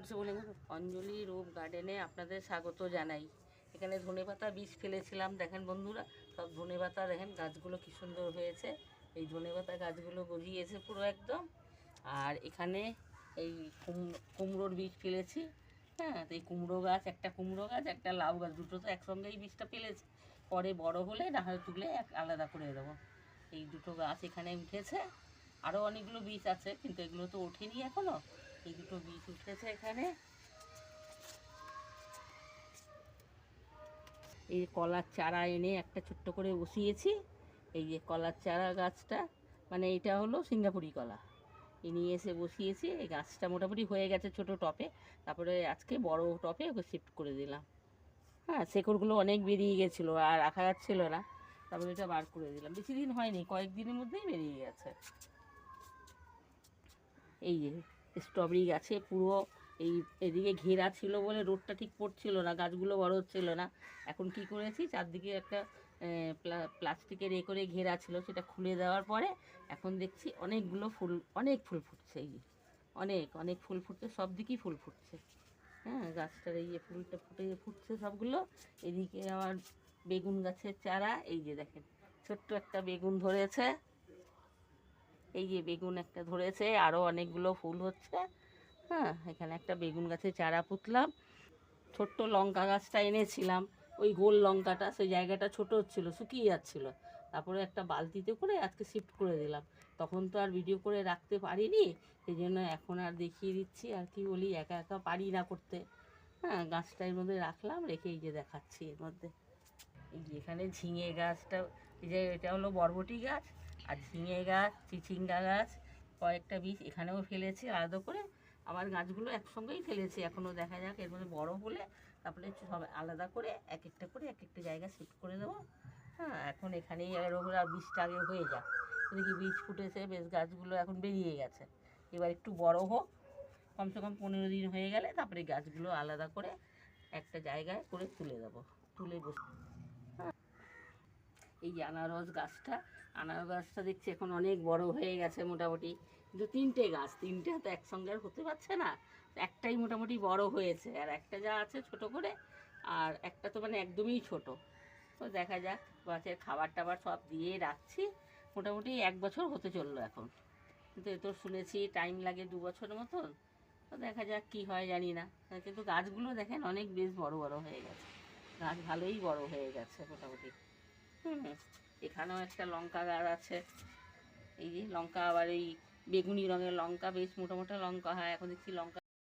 কিছু বলে অঞ্জলি রূপ গার্ডেনে আপনাদের স্বাগত জানাই। এখানে ধনেপাতা বীজ ফেলেছিলাম, দেখেন বন্ধুরা, সব ধনেপাতা দেখেন গাছগুলো কি সুন্দর হয়েছে। এই ধনেপাতা গাছগুলো গজিয়েছে পুরো একদম। আর এখানে এই কুমড়োর বীজ ফেলেছি। হ্যাঁ, তো এই কুমড়ো গাছ, একটা কুমড়ো গাছ, একটা লাউ গাছ, দুটো তো একসঙ্গেই বীজটা ফেলেছি। পরে বড় হলে না হয় তুলে আলাদা করে দেবো। এই দুটো গাছ এখানে উঠেছে। আরও অনেকগুলো বীজ আছে, কিন্তু এগুলো তো ওঠেনি এখনও। এই দুটো বীজ উঠেছে এখানে। এই কলার চারা এনে একটা ছোট্ট করে বসিয়েছি। এই যে কলার চারা গাছটা, মানে এটা হলো সিঙ্গাপুরি কলা, এই নিয়ে এসে বসিয়েছি। এই গাছটা মোটামুটি হয়ে গেছে ছোট টপে। তারপরে আজকে বড় টপে ওকে শিফট করে দিলাম। হ্যাঁ, শেকড়গুলো অনেক বেরিয়ে গেছিলো আর রাখা যাচ্ছিল না, তারপরে এটা বার করে দিলাম। বেশি দিন হয়নি, কয়েকদিনের মধ্যেই বেরিয়ে গেছে। এই যে স্ট্রবেরি গাছে পুরো এই এদিকে ঘেরা ছিল বলে রোদটা ঠিক পড়ছিল না, গাছগুলো বড় হচ্ছিল না। এখন কি করেছি, চারদিকে একটা প্লাস্টিকের করে ঘেরা ছিল, সেটা খুলে দেওয়ার পরে এখন দেখছি অনেকগুলো ফুল, অনেক ফুল ফুটছে। এই যে অনেক অনেক ফুল ফুটছে, সব দিকেই ফুল ফুটছে। হ্যাঁ, গাছটার এই যে ফুলটা ফুটছে সবগুলো। এদিকে আমার বেগুন গাছের চারা, এই যে দেখেন ছোট্ট একটা বেগুন ধরেছে। এই যে বেগুন একটা ধরেছে, আরও অনেকগুলো ফুল হচ্ছে। হ্যাঁ, এখানে একটা বেগুন গাছের চারা পুঁতলাম। ছোট্ট লঙ্কা গাছটা এনেছিলাম, ওই গোল লঙ্কাটা, সেই জায়গাটা ছোট হচ্ছিলো, শুকিয়ে যাচ্ছিলো। তারপরে একটা বালতিতে করে আজকে শিফট করে দিলাম। তখন তো আর ভিডিও করে রাখতে পারিনি, সেই জন্য এখন আর দেখিয়ে দিচ্ছি। আর কি বলি, একা একা পারি না করতে। হ্যাঁ, গাছটা এর মধ্যে রাখলাম, রেখে এই যে দেখাচ্ছি এর মধ্যে। এই যে এখানে ঝিঙে গাছটা, এই যে এটা হলো বরবটি গাছ, আর ঝিঙে গাছ, চিচিঙ্গা গাছ, কয়েকটা বীজ এখানেও ফেলেছি আলাদা করে। আমার গাছগুলো একসঙ্গেই ফেলেছি, এখনও দেখা যাক এর মধ্যে বড় হলে তারপরে সব আলাদা করে এক একটা করে এক একটা জায়গায় শিফট করে দেবো। হ্যাঁ, এখন এখানেই ওগুলো বীজটা আগে হয়ে যাক। দেখি বীজ ফুটেছে বেশ, গাছগুলো এখন বেরিয়ে গেছে। এবার একটু বড় হোক, কমসে কম 15 দিন হয়ে গেলে তারপরে গাছগুলো আলাদা করে একটা জায়গায় করে তুলে দেবো, তুলে বসে। এই যে আনারস গাছটা দেখছি এখন অনেক বড় হয়ে গেছে মোটামুটি। কিন্তু তিনটে গাছ, তিনটে তো একসঙ্গে আর হতে পারছে না। একটাই মোটামুটি বড় হয়েছে, আর একটা যা আছে ছোট করে, আর একটা তো মানে একদমই ছোট। তো দেখা যাক, গাছের খাবার টাবার সব দিয়ে রাখছি। মোটামুটি 1 বছর হতে চললো এখন, কিন্তু এ তো শুনেছি টাইম লাগে 2 বছরের মতন। তো দেখা যাক কি হয় জানি না। কিন্তু গাছগুলো দেখেন অনেক বেশ বড় বড় হয়ে গেছে, গাছ ভালোই বড় হয়ে গেছে মোটামুটি। হুম, এখানেও একটা লঙ্কা গাছ আছে। এই যে লঙ্কা, আবার এই বেগুনি রঙের লঙ্কা, বেশ মোটা মোটা লঙ্কা হয়। এখন দেখছি লঙ্কা